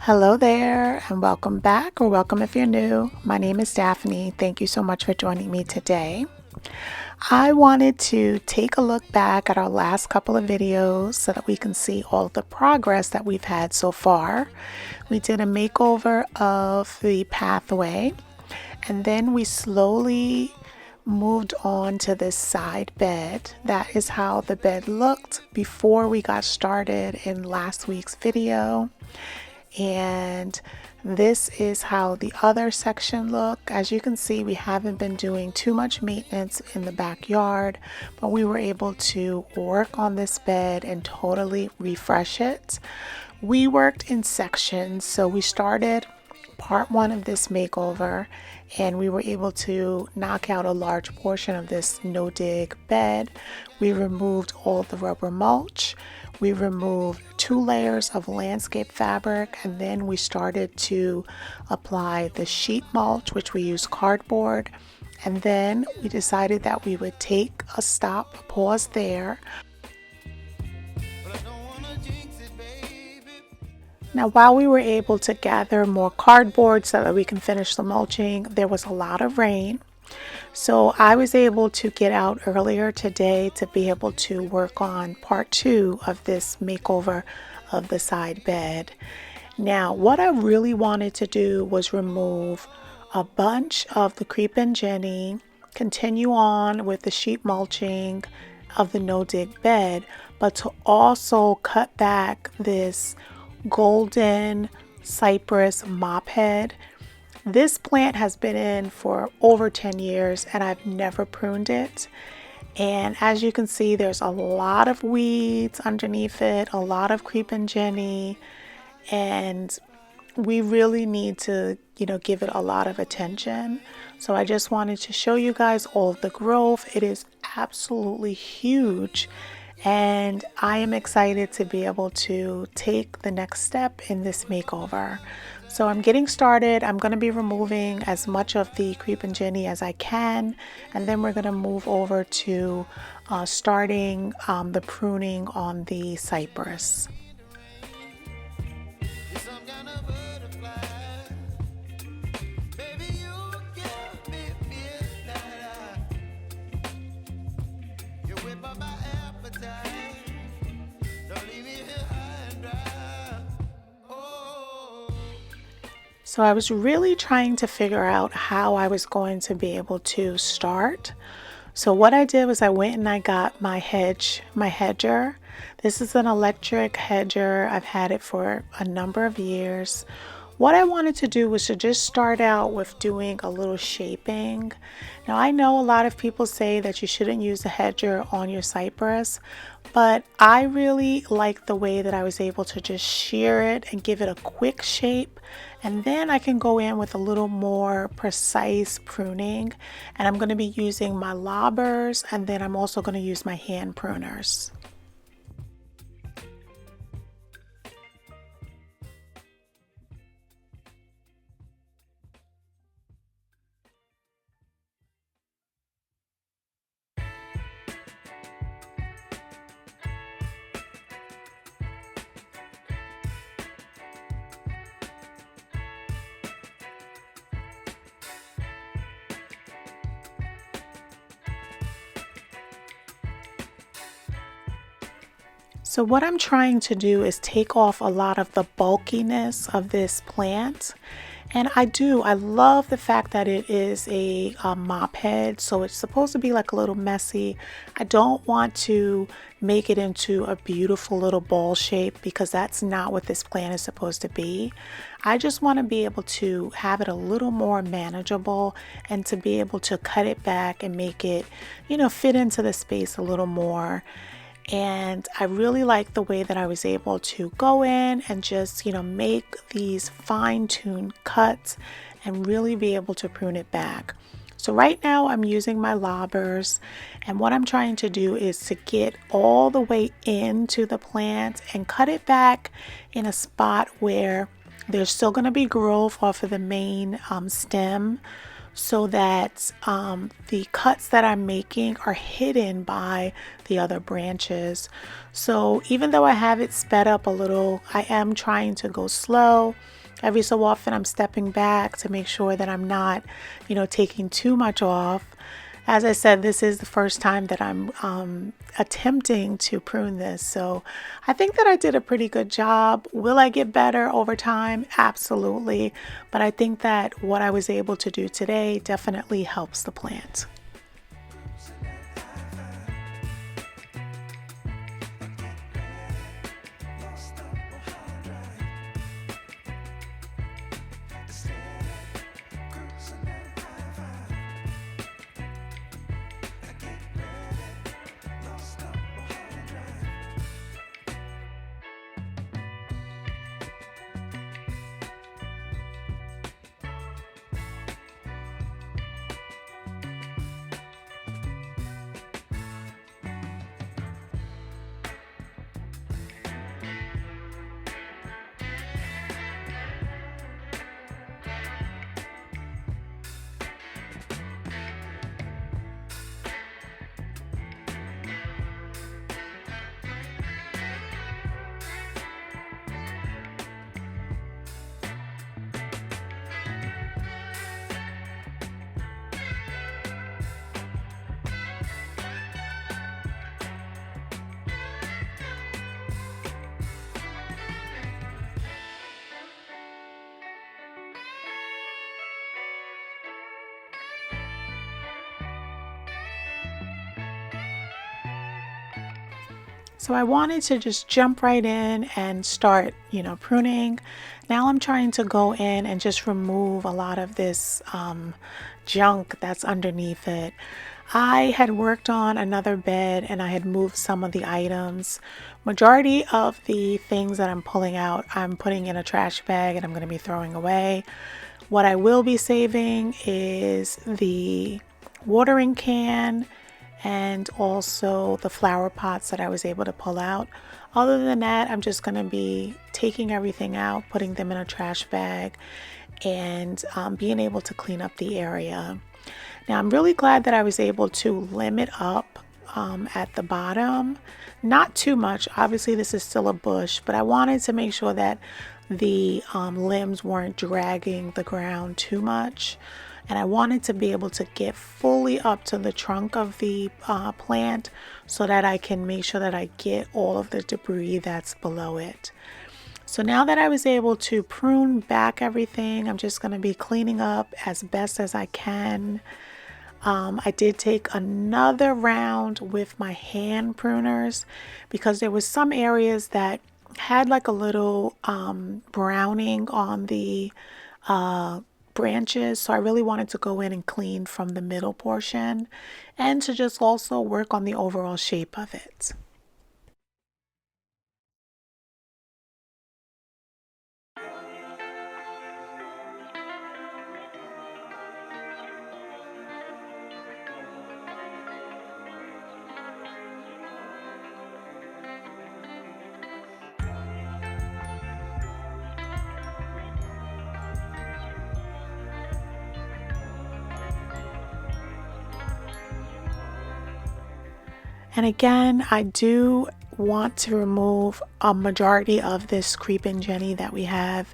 Hello there, and welcome back, or welcome if you're new. My name is Daphne. Thank you so much for joining me today. I wanted to take a look back at our last couple of videos so that we can see all of the progress that we've had so far. We did a makeover of the pathway, and then we slowly moved on to this side bed. That is how the bed looked before we got started in last week's video. And this is how the other section look. As you can see, we haven't been doing too much maintenance in the backyard, but we were able to work on this bed and totally refresh it. We worked in sections, so we started part one of this makeover and we were able to knock out a large portion of this no dig bed. We removed all the rubber mulch. We removed 2 layers of landscape fabric, and then we started to apply the sheet mulch, which we use cardboard. And then we decided that we would take a pause there. Now, while we were able to gather more cardboard so that we can finish the mulching, there was a lot of rain. So I was able to get out earlier today to be able to work on part 2 of this makeover of the side bed. Now, what I really wanted to do was remove a bunch of the Creepin' Jenny, continue on with the sheet mulching of the no dig bed, but to also cut back this golden Cypress mop head. This plant has been in for over 10 years and I've never pruned it. And as you can see, there's a lot of weeds underneath it, a lot of Creepin' Jenny, and we really need to, give it a lot of attention. So I just wanted to show you guys all of the growth. It is absolutely huge. And I am excited to be able to take the next step in this makeover. So I'm getting started. I'm going to be removing as much of the Creepin' Jenny as I can, and then we're going to move over to starting the pruning on the cypress. So I was really trying to figure out how I was going to be able to start. So what I did was I went and I got my hedger. This is an electric hedger. I've had it for a number of years. What I wanted to do was to just start out with doing a little shaping. Now I know a lot of people say that you shouldn't use a hedger on your cypress, but I really like the way that I was able to just shear it and give it a quick shape. And then I can go in with a little more precise pruning. And I'm going to be using my lobbers, and then I'm also going to use my hand pruners. So what I'm trying to do is take off a lot of the bulkiness of this plant. And I love the fact that it is a mop head, so it's supposed to be like a little messy. I don't want to make it into a beautiful little ball shape because that's not what this plant is supposed to be. I just want to be able to have it a little more manageable and to be able to cut it back and make it, fit into the space a little more. And I really like the way that I was able to go in and just, make these fine-tuned cuts and really be able to prune it back. So right now I'm using my lobbers, and what I'm trying to do is to get all the way into the plant and cut it back in a spot where there's still going to be growth off of the main stem, so that the cuts that I'm making are hidden by the other branches. So even though I have it sped up a little, I am trying to go slow Every so often I'm stepping back to make sure that I'm not, taking too much off. As I said, this is the first time that I'm attempting to prune this. So I think that I did a pretty good job. Will I get better over time? Absolutely. But I think that what I was able to do today definitely helps the plant. So I wanted to just jump right in and start, pruning. Now I'm trying to go in and just remove a lot of this junk that's underneath it. I had worked on another bed and I had moved some of the items. Majority of the things that I'm pulling out, I'm putting in a trash bag and I'm going to be throwing away. What I will be saving is the watering can and also the flower pots that I was able to pull out. Other than that, I'm just going to be taking everything out, putting them in a trash bag, and being able to clean up the area. Now, I'm really glad that I was able to limit up at the bottom. Not too much. Obviously, this is still a bush, but I wanted to make sure that the limbs weren't dragging the ground too much. And I wanted to be able to get fully up to the trunk of the plant so that I can make sure that I get all of the debris that's below it. So now that I was able to prune back everything, I'm just going to be cleaning up as best as I can. I did take another round with my hand pruners because there was some areas that had like a little browning on the branches, so I really wanted to go in and clean from the middle portion and to just also work on the overall shape of it. And again, I do want to remove a majority of this creeping Jenny that we have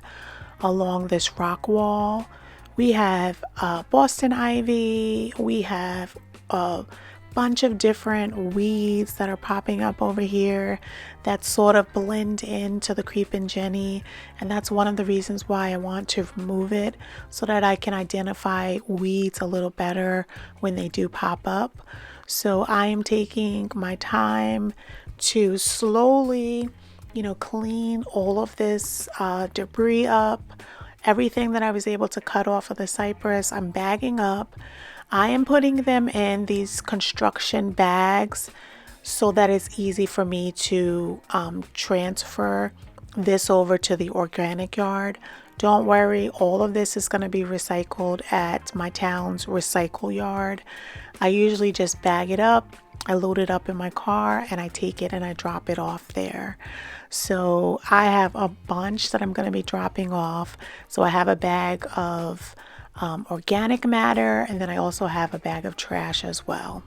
along this rock wall. We have Boston ivy, we have a bunch of different weeds that are popping up over here that sort of blend into the creeping Jenny, and that's one of the reasons why I want to remove it, so that I can identify weeds a little better when they do pop up. So I am taking my time to slowly, clean all of this debris up. Everything that I was able to cut off of the cypress, I'm bagging up. I am putting them in these construction bags so that it's easy for me to transfer this over to the organic yard. Don't worry, all of this is going to be recycled at my town's recycle yard. I usually just bag it up, I load it up in my car, and I take it and I drop it off there. So I have a bunch that I'm going to be dropping off. So I have a bag of organic matter, and then I also have a bag of trash as well.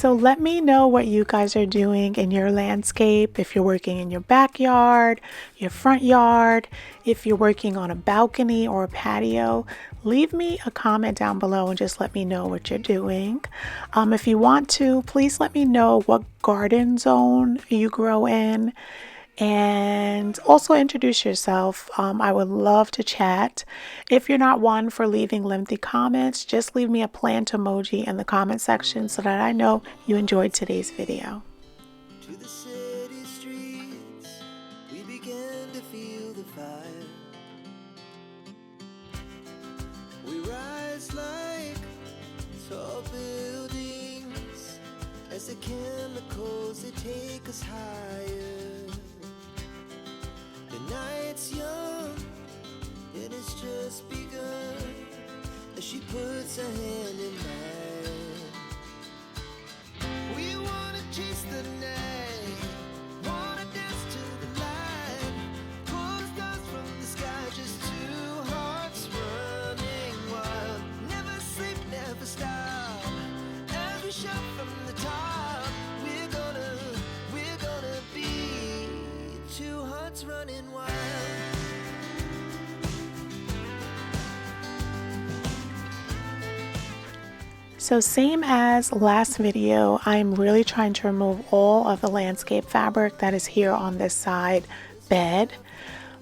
So let me know what you guys are doing in your landscape. If you're working in your backyard, your front yard, if you're working on a balcony or a patio, leave me a comment down below and just let me know what you're doing. If you want to, please let me know what garden zone you grow in. And also introduce yourself. I would love to chat. If you're not one for leaving lengthy comments, just leave me a plant emoji in the comment section so that I know you enjoyed today's video. To the city streets, we began to feel the fire. We rise like tall buildings as the chemicals, they take us higher. The night's young, and it's just begun, as she puts her hand in mine. We wanna chase the night, wanna dance to the light, pull the stars from the sky, just two hearts running wild. Never sleep, never stop, as we shout from the top. We're gonna be two hearts running wild. So same as last video, I'm really trying to remove all of the landscape fabric that is here on this side bed.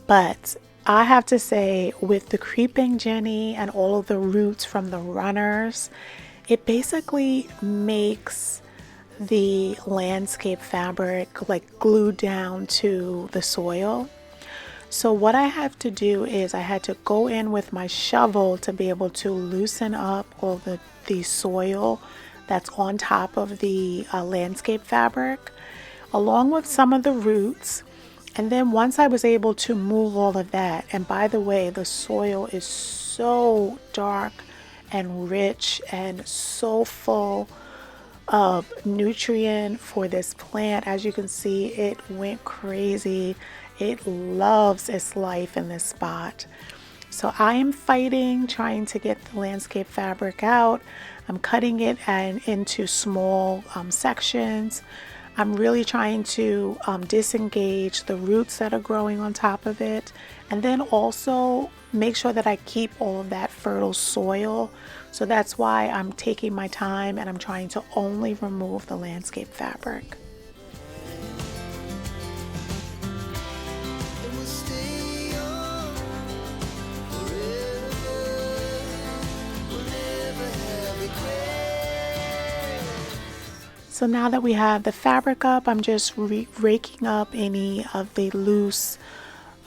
But I have to say, with the creeping Jenny and all of the roots from the runners, it basically makes the landscape fabric like glued down to the soil. So what I have to do is I had to go in with my shovel to be able to loosen up all the soil that's on top of the landscape fabric, along with some of the roots. And then once I was able to move all of that, and by the way, the soil is so dark and rich and so full of nutrient for this plant. As you can see, it went crazy. It loves its life in this spot. So I am fighting, trying to get the landscape fabric out. I'm cutting it into small sections. I'm really trying to disengage the roots that are growing on top of it, and then also make sure that I keep all of that fertile soil. So that's why I'm taking my time and I'm trying to only remove the landscape fabric. So now that we have the fabric up, I'm just raking up any of the loose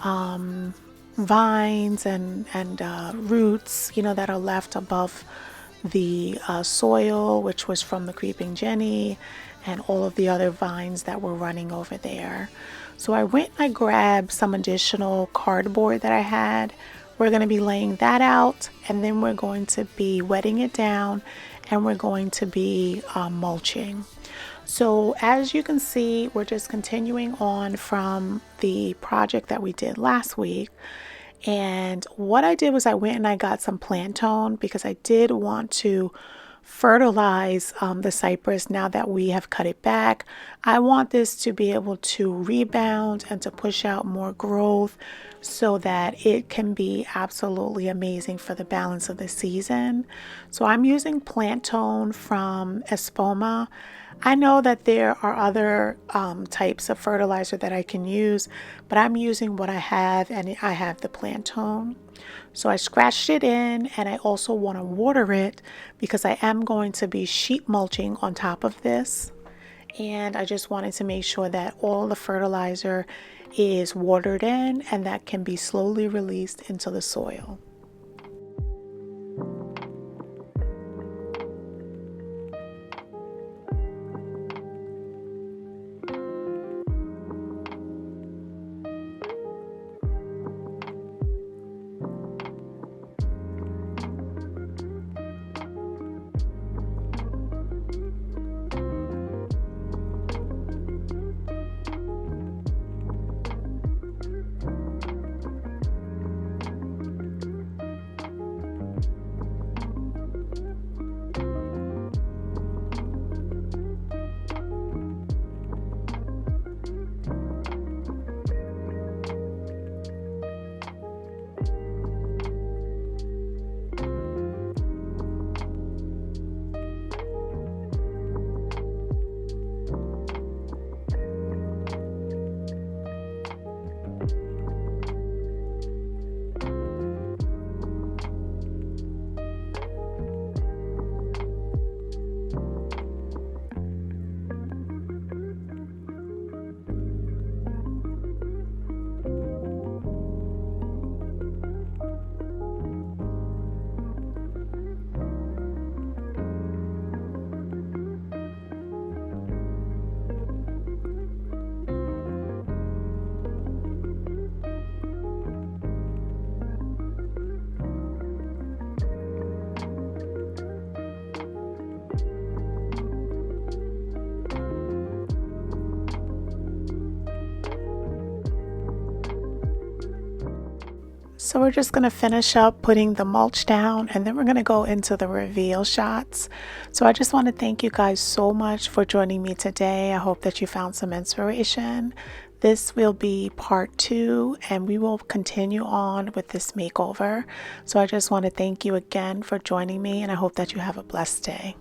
vines and roots, that are left above the soil, which was from the creeping Jenny and all of the other vines that were running over there. So I went and I grabbed some additional cardboard that I had. We're going to be laying that out, and then we're going to be wetting it down, and we're going to be mulching. So as you can see, we're just continuing on from the project that we did last week. And what I did was I went and I got some plantain because I did want to fertilize the cypress. Now that we have cut it back, I want this to be able to rebound and to push out more growth so that it can be absolutely amazing for the balance of the season. So I'm using plantain from Espoma. I know that there are other types of fertilizer that I can use, but I'm using what I have, and I have the plantain. So I scratched it in, and I also want to water it because I am going to be sheet mulching on top of this. And I just wanted to make sure that all the fertilizer is watered in and that can be slowly released into the soil. So we're just going to finish up putting the mulch down, and then we're going to go into the reveal shots. So I just want to thank you guys so much for joining me today. I hope that you found some inspiration. This will be part 2, and we will continue on with this makeover. So I just want to thank you again for joining me, and I hope that you have a blessed day.